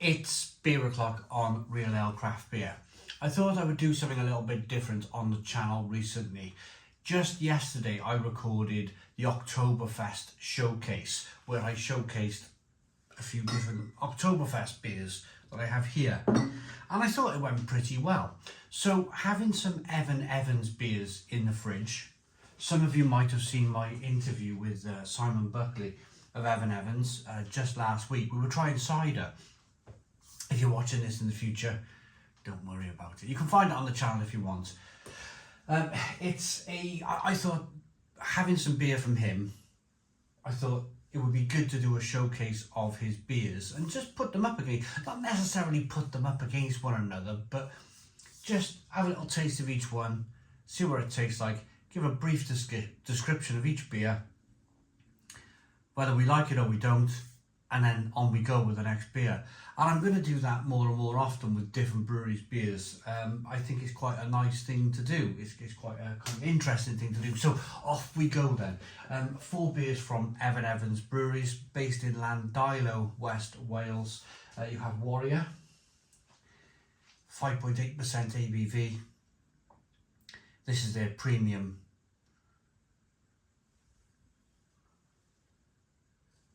It's beer o'clock on Real Ale Craft Beer. I thought I would do something a little bit different on the channel recently. Just yesterday I recorded the Oktoberfest showcase where I showcased a few different Oktoberfest beers that I have here, and I thought it went pretty well. So having some Evan Evans beers in the fridge, some of you might have seen my interview with Simon Buckley of Evan Evans just last week. We were trying cider. If you're watching this in the future, don't worry about it. You can find it on the channel if you want. I thought having some beer from him, I thought it would be good to do a showcase of his beers and just put them up against, not necessarily put them up against one another, but just have a little taste of each one, see what it tastes like, give a brief description of each beer, whether we like it or we don't, and then on we go with the next beer. And I'm going to do that more and more often with different breweries' beers. I think it's quite a nice thing to do. It's quite a kind of interesting thing to do. So off we go then. 4 beers from Evan Evans Breweries, based in Llandilo, West Wales. You have Warrior, 5.8% ABV. This is their premium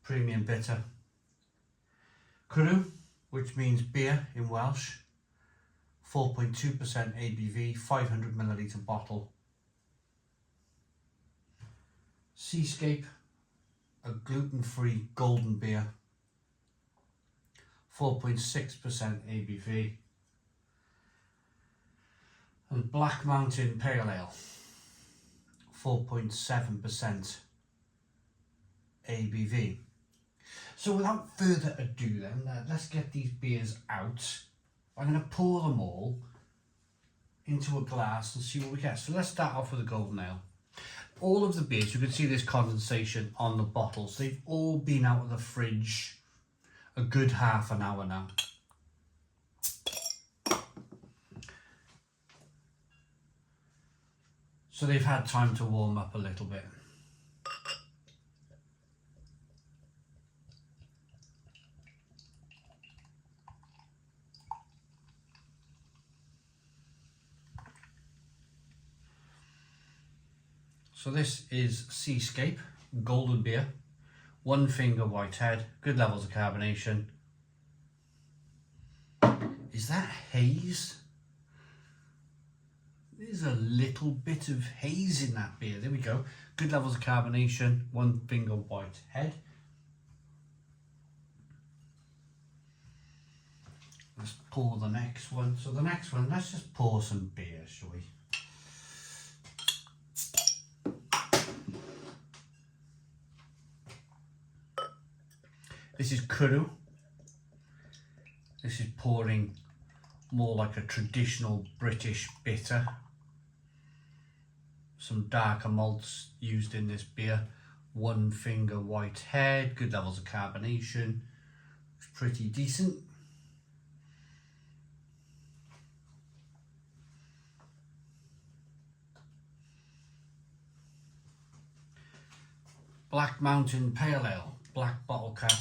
bitter. Cwrw, which means beer in Welsh, 4.2% ABV, 500 milliliter bottle. Scape, a gluten-free golden beer, 4.6% ABV. And Black Mountain Pale Ale, 4.7% ABV. So without further ado then, let's get these beers out. I'm going to pour them all into a glass and see what we get. So let's start off with a golden ale. All of the beers, you can see this condensation on the bottles. They've all been out of the fridge a good half an hour now. So they've had time to warm up a little bit. So this is Scape, golden beer, 1 finger white head, good levels of carbonation. Is that haze? There's a little bit of haze in that beer. There we go. Good levels of carbonation, 1 finger white head. Let's pour the next one. So the next one, let's just pour some beer, shall we? This is Cwrw. This is pouring more like a traditional British bitter. Some darker malts used in this beer. 1 finger white head, good levels of carbonation. It's pretty decent. Black Mountain Pale Ale, black bottle cap.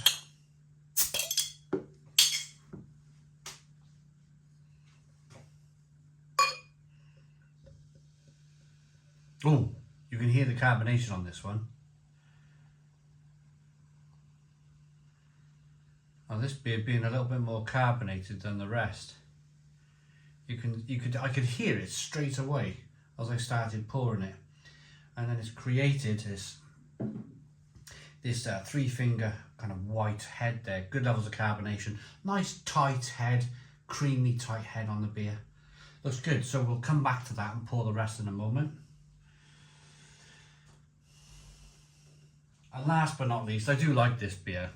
Oh, you can hear the carbonation on this one. Now this beer being a little bit more carbonated than the rest. I could hear it straight away as I started pouring it, and then it's created this 3 finger kind of white head there. Good levels of carbonation, nice tight head, creamy tight head on the beer. Looks good. So we'll come back to that and pour the rest in a moment. And last but not least, I do like this beer.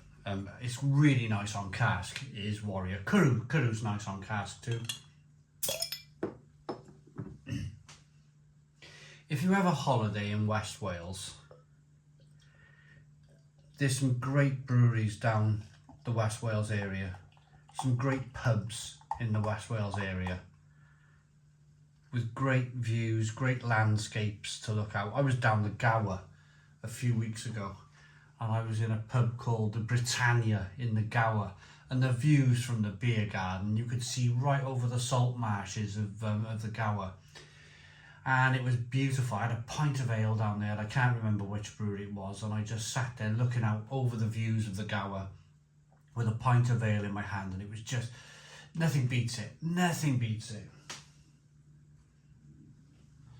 It's really nice on cask. It is Warrior. Cwrw's nice on cask too. If you have a holiday in West Wales, there's some great breweries down the West Wales area. Some great pubs in the West Wales area with great views, great landscapes to look out. I was down the Gower a few weeks ago, and I was in a pub called the Britannia in the Gower, and the views from the beer garden, you could see right over the salt marshes of the Gower. And it was beautiful. I had a pint of ale down there, and I can't remember which brewery it was, and I just sat there looking out over the views of the Gower with a pint of ale in my hand, and it was just, nothing beats it. Nothing beats it.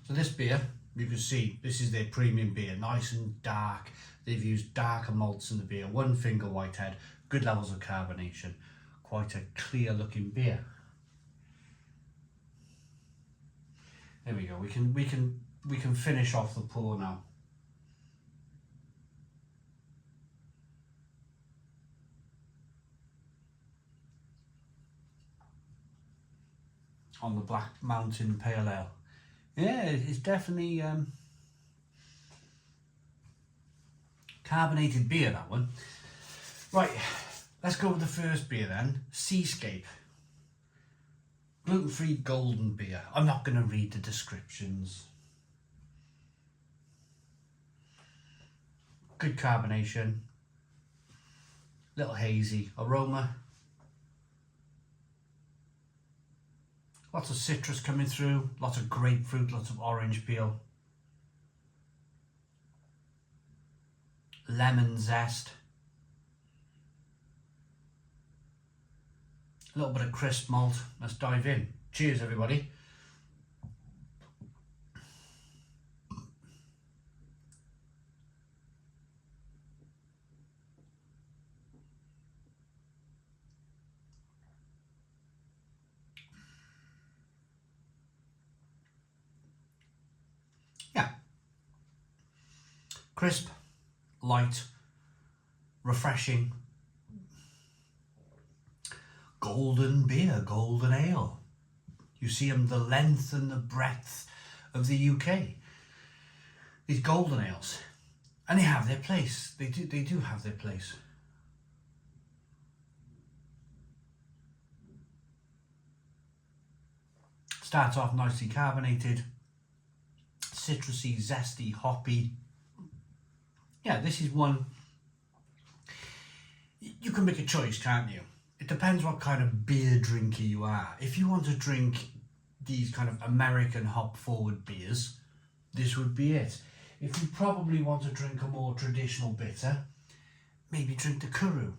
So this beer, you can see, this is their premium beer, nice and dark. They've used darker malts in the beer, one finger whitehead, good levels of carbonation, quite a clear looking beer. There we go. We can finish off the pour now. On the Black Mountain Pale Ale. Yeah, it's definitely carbonated beer, that one. Right, let's go with the first beer then. Scape. Gluten-free golden beer. I'm not going to read the descriptions. Good carbonation. Little hazy aroma. Lots of citrus coming through. Lots of grapefruit, lots of orange peel. Lemon zest. A little bit of crisp malt. Let's dive in. Cheers, everybody. Yeah. Crisp, light, refreshing. Golden beer, golden ale. You see them the length and the breadth of the UK. These golden ales, and they have their place. They do have their place. Starts off nicely carbonated, citrusy, zesty, hoppy. Yeah, this is one you can make a choice, can't you? It depends what kind of beer drinker you are. If you want to drink these kind of American hop forward beers, this would be it. If you probably want to drink a more traditional bitter, maybe drink the Cwrw.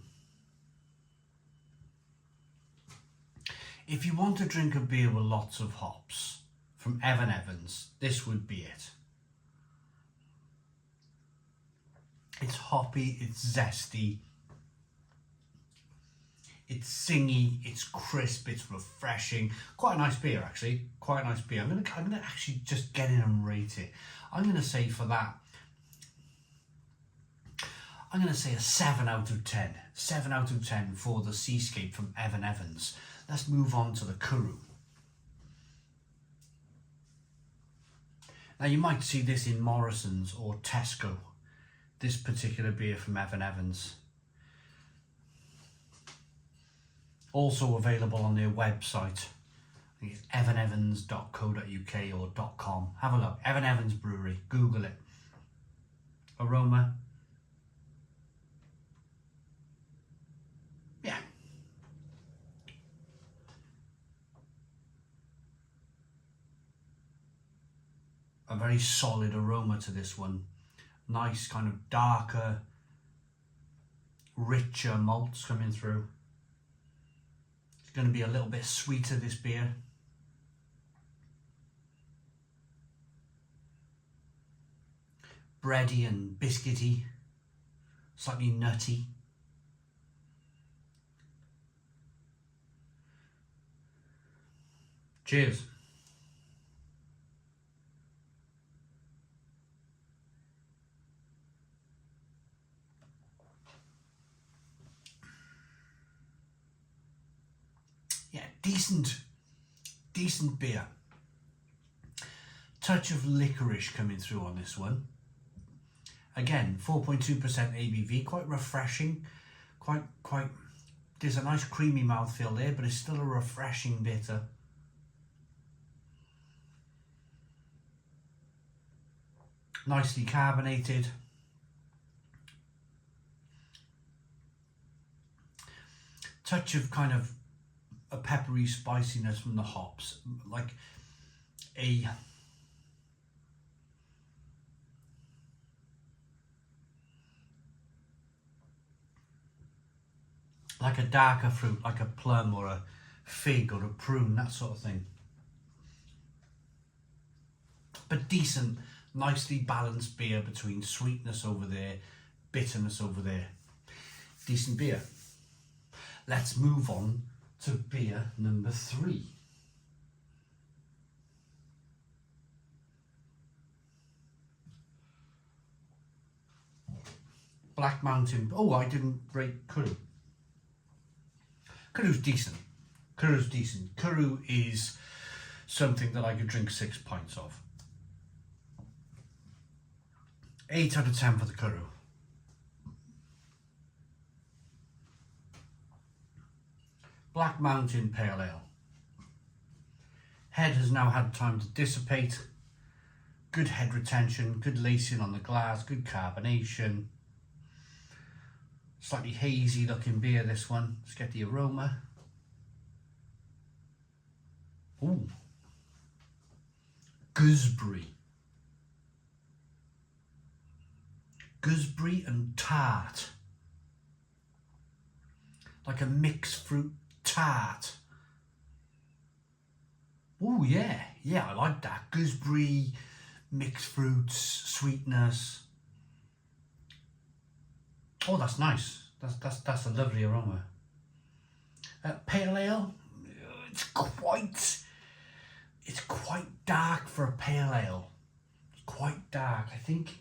If you want to drink a beer with lots of hops from Evan Evans, this would be it. It's hoppy, it's zesty, it's singy, it's crisp, it's refreshing. Quite a nice beer, actually. Quite a nice beer. I'm gonna actually just get in and rate it. I'm gonna say for that, I'm gonna say a 7 out of 10. 7 out of 10 for the Scape from Evan Evans. Let's move on to the Cwrw. Now you might see this in Morrison's or Tesco. This particular beer from Evan Evans. Also available on their website. I think it's evanevans.co.uk or .com. Have a look. Evan Evans Brewery. Google it. Aroma. Yeah. A very solid aroma to this one. Nice kind of darker, richer malts coming through. Going to be a little bit sweeter, this beer. Bready and biscuity, slightly nutty. Cheers. Yeah, decent beer. Touch of licorice coming through on this one. Again, 4.2% ABV, quite refreshing. Quite. There's a nice creamy mouthfeel there, but it's still a refreshing bitter. Nicely carbonated. touch of kind of a peppery spiciness from the hops, like a darker fruit, like a plum or a fig or a prune, that sort of thing. But decent, nicely balanced beer between sweetness over there, bitterness over there. Decent beer. Let's move on to beer number 3. Black Mountain. Oh, I didn't rate Cwrw. Cwrw's decent. Cwrw's decent. Cwrw is something that I could drink 6 pints of. 8 out of 10 for the Cwrw. Black Mountain Pale Ale. Head has now had time to dissipate. Good head retention, good lacing on the glass, good carbonation. Slightly hazy looking beer, this one. Let's get the aroma. Ooh. Gooseberry. Gooseberry and tart. Like a mixed fruit tart. Oh yeah, I like that. Gooseberry, mixed fruits, sweetness. Oh, that's nice. That's a lovely aroma. Pale ale. It's quite dark for a pale ale. It's quite dark. I think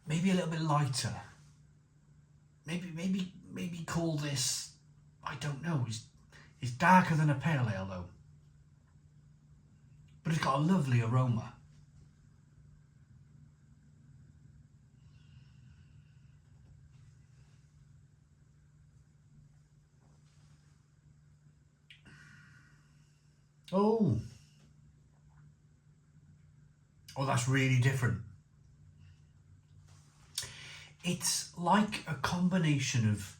maybe a little bit lighter. Maybe call this, I don't know, it's darker than a pale ale though. But it's got a lovely aroma. Oh, that's really different. It's like a combination of,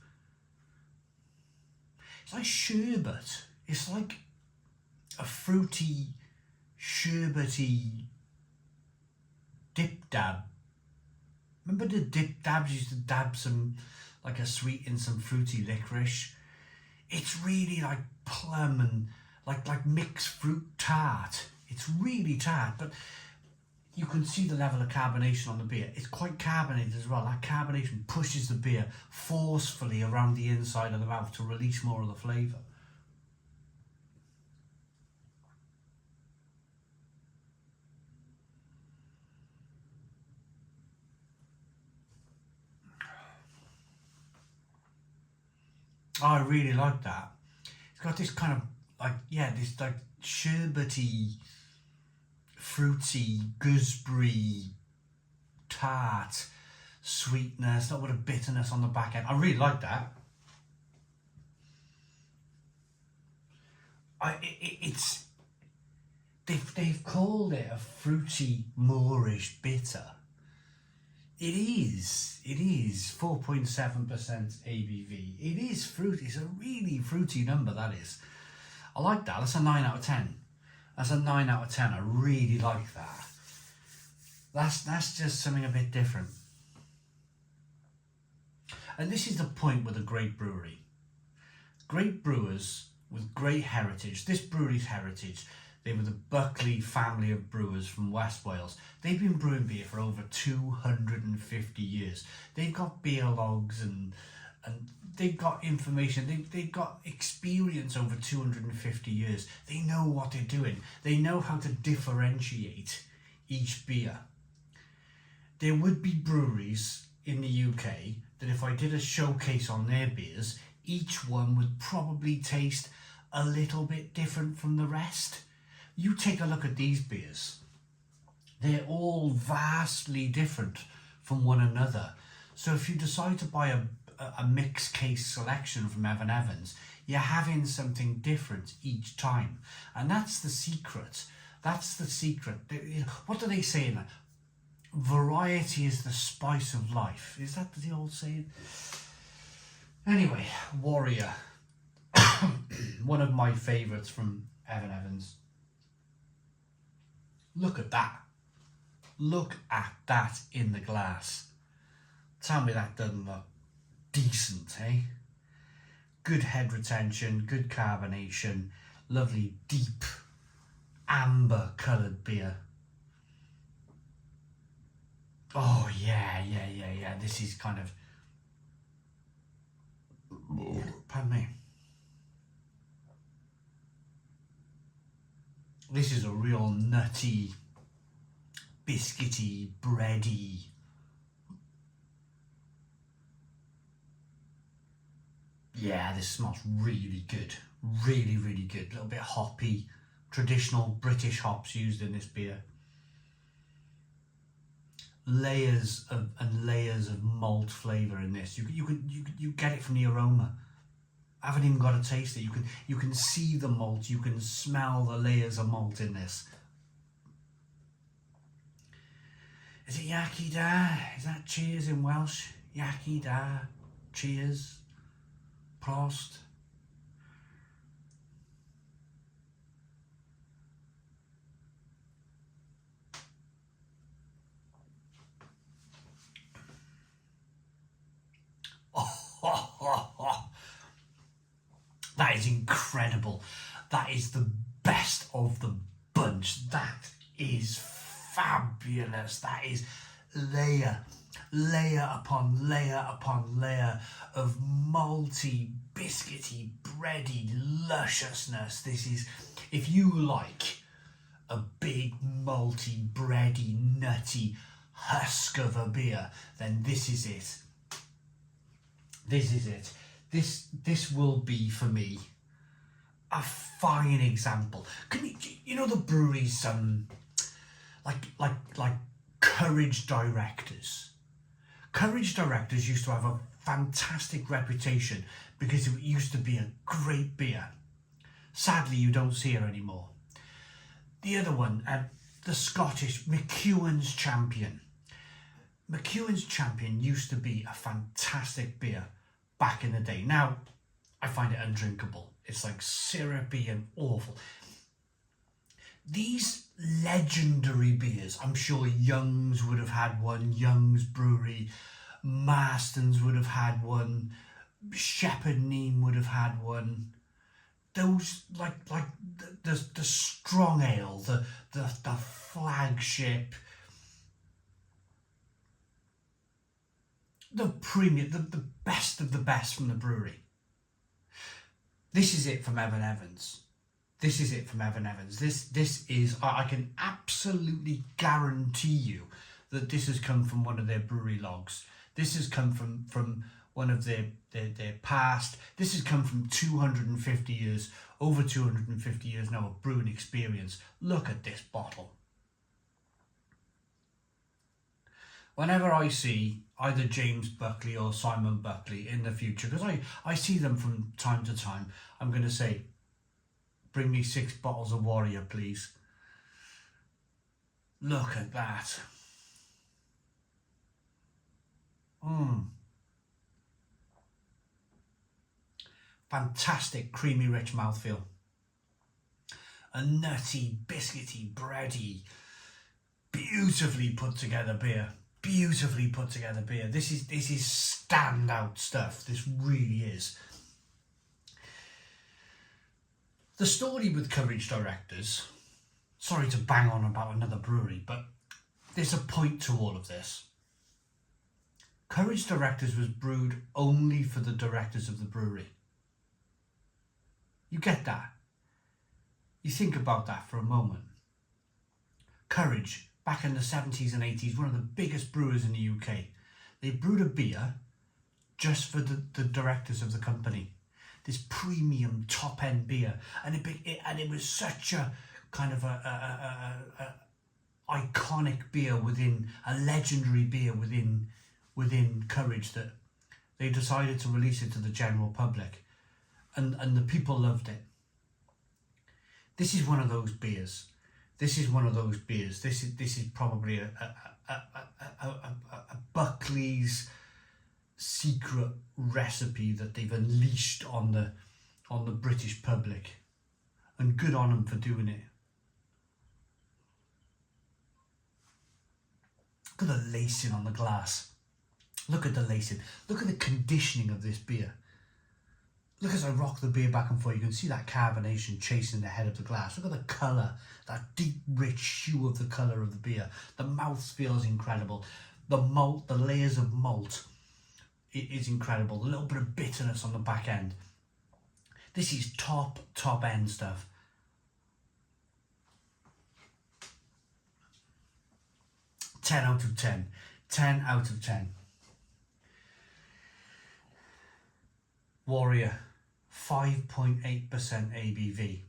it's like sherbet. It's like a fruity, sherbety dip dab. Remember the dip dabs used to dab some, like a sweet in some fruity licorice? It's really like plum and like mixed fruit tart. It's really tart, but you can see the level of carbonation on the beer. It's quite carbonated as well. That carbonation pushes the beer forcefully around the inside of the mouth to release more of the flavour. Oh, I really like that. It's got this kind of this like sherbety, fruity, gooseberry, tart, sweetness, not with a bitterness on the back end. I really like that. It's they've called it a fruity, moorish bitter. It is 4.7% ABV. It is fruity. It's a really fruity number, that is. I like that. That's a 9 out of 10. That's a 9 out of 10. I really like that. That's just something a bit different. And this is the point with a great brewery. Great brewers with great heritage. This brewery's heritage, they were the Buckley family of brewers from West Wales. They've been brewing beer for over 250 years. They've got beer logs and they've got information. They've got experience over 250 years. They know what they're doing. They know how to differentiate each beer. There would be breweries in the UK that if I did a showcase on their beers, each one would probably taste a little bit different from the rest. You take a look at these beers. They're all vastly different from one another. So if you decide to buy a mixed case selection from Evan Evans, you're having something different each time. And that's the secret. That's the secret. What do they say in that? Variety is the spice of life. Is that the old saying? Anyway, Warrior. One of my favourites from Evan Evans. Look at that. Look at that in the glass. Tell me that doesn't look decent, eh? Good head retention, good carbonation, lovely deep amber coloured beer. Oh yeah. This is kind of, pardon me. This is a real nutty, biscuity, bready. Yeah, this smells really good. Really, really good. A little bit hoppy. Traditional British hops used in this beer. Layers of malt flavour in this. You get it from the aroma. I haven't even got to taste it. You can see the malt. You can smell the layers of malt in this. Is it Yaki Da? Is that cheers in Welsh? Yaki Da. Cheers. Prost. That is incredible. That is the best of the bunch. That is fabulous. That is layer upon layer of malty, biscuity, bready lusciousness. This is, if you like a big malty, bready, nutty husk of a beer, then this is it. This is it. This will be for me a fine example. Can you know the breweries like Cwrw directors? Cwrw directors used to have a fantastic reputation because it used to be a great beer. Sadly, you don't see it anymore. The other one, the Scottish McEwan's Champion. McEwan's Champion used to be a fantastic beer back in the day. Now, I find it undrinkable. It's like syrupy and awful. These legendary beers, I'm sure Young's would have had one, Young's Brewery, Marston's would have had one, Shepherd Neame would have had one. Those like the strong ale, the flagship, the premium, the best of the best from the brewery. This is it from Evan Evans. This is it from Evan Evans. This is, I can absolutely guarantee you that this has come from one of their brewery logs. This has come from one of their past. This has come from 250 years, over 250 years now of brewing experience. Look at this bottle. Whenever I see either James Buckley or Simon Buckley in the future, because I see them from time to time, I'm going to say, bring me 6 bottles of Warrior, please. Look at that. Fantastic, creamy, rich mouthfeel. A nutty, biscuity, bready, beautifully put together beer. Beautifully put together beer. This is standout stuff. This really is. The story with Cwrw directors, sorry to bang on about another brewery, but there's a point to all of this. Cwrw directors was brewed only for the directors of the brewery. You get that? You think about that for a moment. Cwrw, back in the 70s and 80s, one of the biggest brewers in the UK. They brewed a beer just for the directors of the company. This premium top-end beer. And it was such a kind of a iconic beer within, a legendary beer within Cwrw, that they decided to release it to the general public. And the people loved it. This is one of those beers. This is one of those beers. This is probably a Buckley's secret recipe that they've unleashed on the British public, and good on them for doing it. Look at the lacing on the glass. Look at the lacing. Look at the conditioning of this beer. Look as I rock the beer back and forth, you can see that carbonation chasing the head of the glass. Look at the colour, that deep, rich hue of the colour of the beer. The mouthfeel is incredible. The malt, the layers of malt, it is incredible. A little bit of bitterness on the back end. This is top end stuff. Ten out of 10. 10 out of 10. Warrior, 5.8% ABV.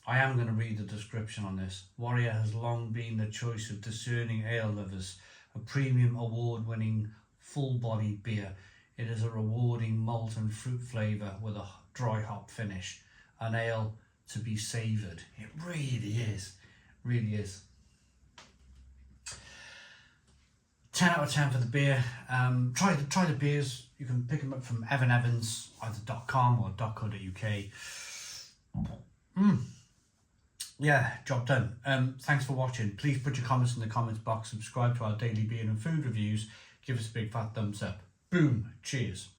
I am going to read the description on this. Warrior has long been the choice of discerning ale lovers, a premium award-winning full-bodied beer. It is a rewarding malt and fruit flavour with a dry hop finish. An ale to be savoured. It really is. Really is. 10 out of 10 for the beer. Try the beers. You can pick them up from Evan Evans, either .com or .co.uk. Yeah, job done. Thanks for watching. Please put your comments in the comments box. Subscribe to our daily beer and food reviews. Give us a big fat thumbs up. Boom. Cheers.